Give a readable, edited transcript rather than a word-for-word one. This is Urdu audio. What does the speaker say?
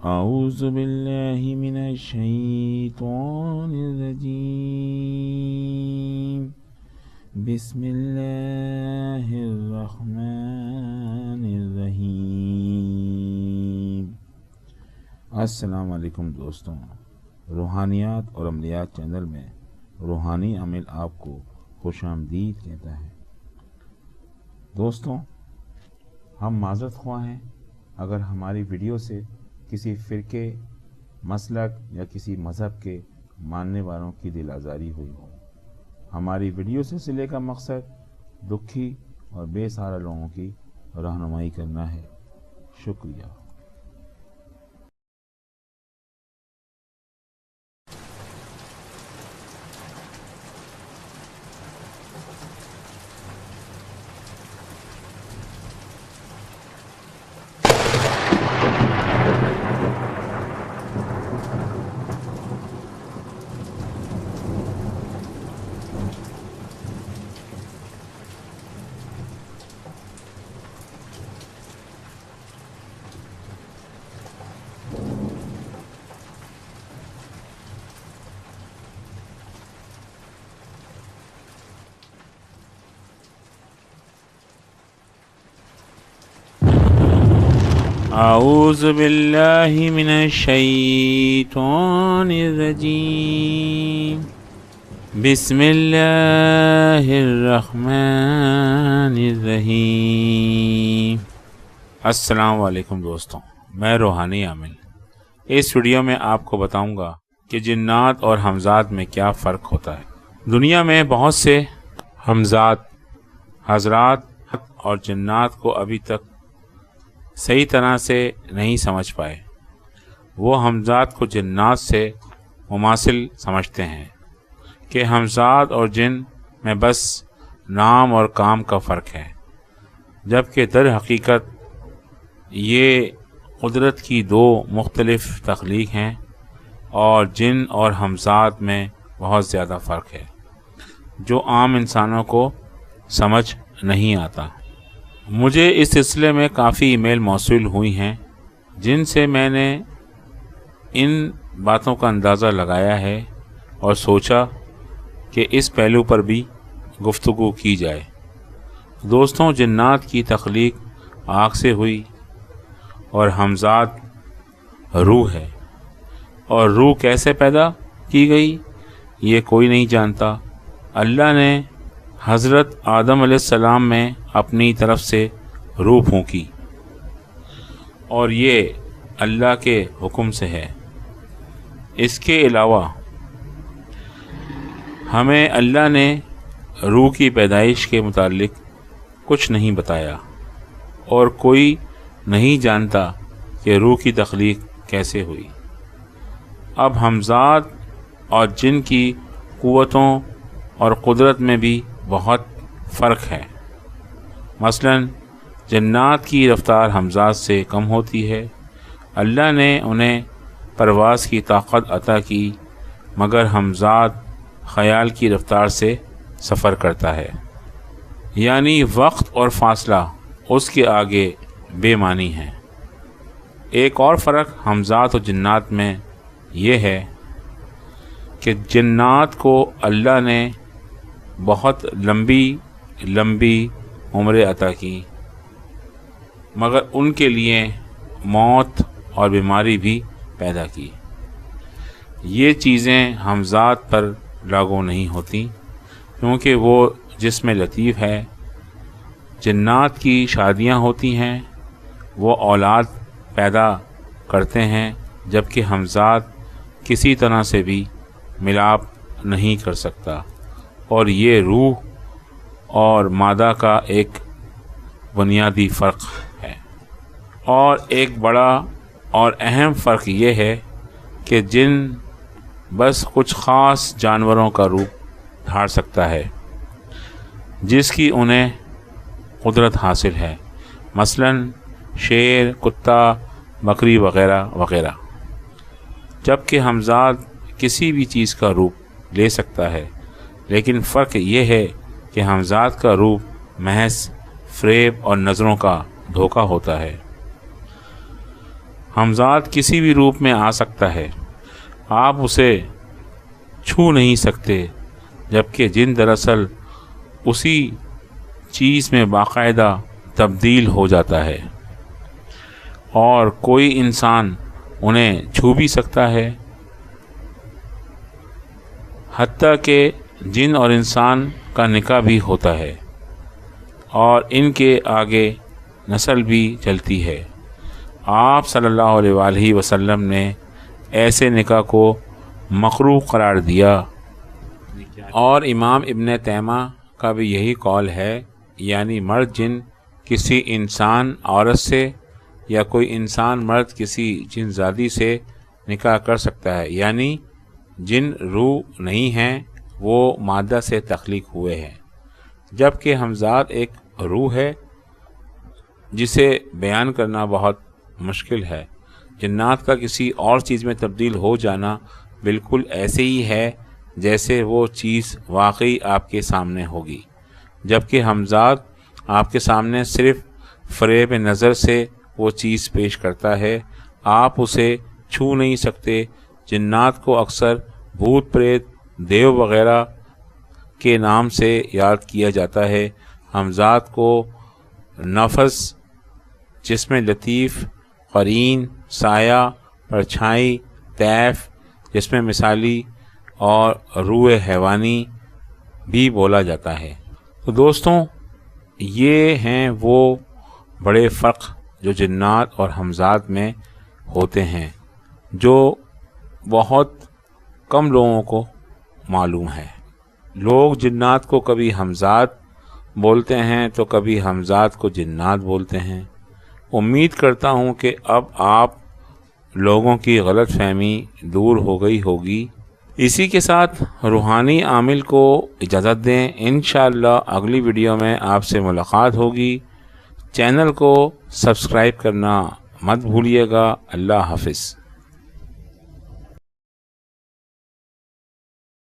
أعوذ بالله من الشيطان الرجيم بسم الله الرحمن الرحیم۔ السلام علیکم دوستوں، روحانیات اور عملیات چینل میں روحانی عمل آپ کو خوش آمدید کہتا ہے۔ دوستوں، ہم معذرت خواہ ہیں اگر ہماری ویڈیو سے کسی فرقے، مسلک یا کسی مذہب کے ماننے والوں کی دل آزاری ہوئی ہو۔ ہماری ویڈیو سلسلے کا مقصد دکھی اور بے سہارا لوگوں کی رہنمائی کرنا ہے۔ شکریہ۔ اعوذ باللہ من الشیطان الرجیم بسم اللہ الرحمن الرحیم۔ السلام علیکم دوستوں، میں روحانی عامل اس ویڈیو میں آپ کو بتاؤں گا کہ جنات اور ہمزات میں کیا فرق ہوتا ہے۔ دنیا میں بہت سے ہمزات، حضرات اور جنات کو ابھی تک صحیح طرح سے نہیں سمجھ پائے۔ وہ ہمزات کو جنات سے مماثل سمجھتے ہیں کہ ہمزات اور جن میں بس نام اور کام کا فرق ہے، جبکہ در حقیقت یہ قدرت کی دو مختلف تخلیق ہیں اور جن اور ہمزات میں بہت زیادہ فرق ہے جو عام انسانوں کو سمجھ نہیں آتا۔ مجھے اس سلسلے میں کافی ای میل موصول ہوئی ہیں جن سے میں نے ان باتوں کا اندازہ لگایا ہے اور سوچا کہ اس پہلو پر بھی گفتگو کی جائے۔ دوستوں، جنات کی تخلیق آگ سے ہوئی اور ہمزات روح ہے، اور روح کیسے پیدا کی گئی یہ کوئی نہیں جانتا۔ اللہ نے حضرت آدم علیہ السلام میں اپنی طرف سے روح پھونکی اور یہ اللہ کے حکم سے ہے۔ اس کے علاوہ ہمیں اللہ نے روح کی پیدائش کے متعلق کچھ نہیں بتایا، اور کوئی نہیں جانتا کہ روح کی تخلیق کیسے ہوئی۔ اب ہمزات اور جن کی قوتوں اور قدرت میں بھی بہت فرق ہے۔ مثلا جنات کی رفتار ہمزات سے کم ہوتی ہے۔ اللہ نے انہیں پرواز کی طاقت عطا کی، مگر ہمزات خیال کی رفتار سے سفر کرتا ہے، یعنی وقت اور فاصلہ اس کے آگے بے معنی ہے۔ ایک اور فرق ہمزات اور جنات میں یہ ہے کہ جنات کو اللہ نے بہت لمبی عمریں عطا کی، مگر ان کے لیے موت اور بیماری بھی پیدا کی۔ یہ چیزیں ہمزات پر لاگو نہیں ہوتی کیونکہ وہ جسم لطیف ہے۔ جنات کی شادیاں ہوتی ہیں، وہ اولاد پیدا کرتے ہیں، جبکہ ہمزات کسی طرح سے بھی ملاپ نہیں کر سکتا، اور یہ روح اور مادہ کا ایک بنیادی فرق ہے۔ اور ایک بڑا اور اہم فرق یہ ہے کہ جن بس کچھ خاص جانوروں کا روپ دھار سکتا ہے جس کی انہیں قدرت حاصل ہے، مثلا شیر، کتا، بکری وغیرہ وغیرہ، جبکہ ہمزات کسی بھی چیز کا روپ لے سکتا ہے۔ لیکن فرق یہ ہے کہ ہمزات کا روپ محض فریب اور نظروں کا دھوکہ ہوتا ہے۔ ہمزاد کسی بھی روپ میں آ سکتا ہے، آپ اسے چھو نہیں سکتے، جبکہ جن دراصل اسی چیز میں باقاعدہ تبدیل ہو جاتا ہے، اور کوئی انسان انہیں چھو بھی سکتا ہے، حتیٰ کہ جن اور انسان کا نکاح بھی ہوتا ہے اور ان کے آگے نسل بھی چلتی ہے۔ آپ صلی اللہ علیہ وآلہ وسلم نے ایسے نکاح کو مکروہ قرار دیا، اور امام ابن تیمیہ کا بھی یہی قول ہے، یعنی مرد جن کسی انسان عورت سے یا کوئی انسان مرد کسی جن زادی سے نکاح کر سکتا ہے، یعنی جن روح نہیں ہیں وہ مادہ سے تخلیق ہوئے ہیں، جبکہ ہمزاد ایک روح ہے جسے بیان کرنا بہت مشکل ہے۔ جنات کا کسی اور چیز میں تبدیل ہو جانا بالکل ایسے ہی ہے جیسے وہ چیز واقعی آپ کے سامنے ہوگی، جبکہ ہمزاد آپ کے سامنے صرف فریب نظر سے وہ چیز پیش کرتا ہے، آپ اسے چھو نہیں سکتے۔ جنات کو اکثر بھوت پریت، دیو وغیرہ کے نام سے یاد کیا جاتا ہے۔ ہمزاد کو نفس، جسم لطیف، قرین، سایہ، پرچھائی، طیف، جسم مثالی اور روح حیوانی بھی بولا جاتا ہے۔ تو دوستوں، یہ ہیں وہ بڑے فرق جو جنات اور ہمزاد میں ہوتے ہیں، جو بہت کم لوگوں کو معلوم ہے۔ لوگ جنات کو کبھی ہمزاد بولتے ہیں تو کبھی ہمزاد کو جنات بولتے ہیں۔ امید کرتا ہوں کہ اب آپ لوگوں کی غلط فہمی دور ہو گئی ہوگی۔ اسی کے ساتھ روحانی عامل کو اجازت دیں، انشاءاللہ اگلی ویڈیو میں آپ سے ملاقات ہوگی۔ چینل کو سبسکرائب کرنا مت بھولیے گا۔ اللہ حافظ۔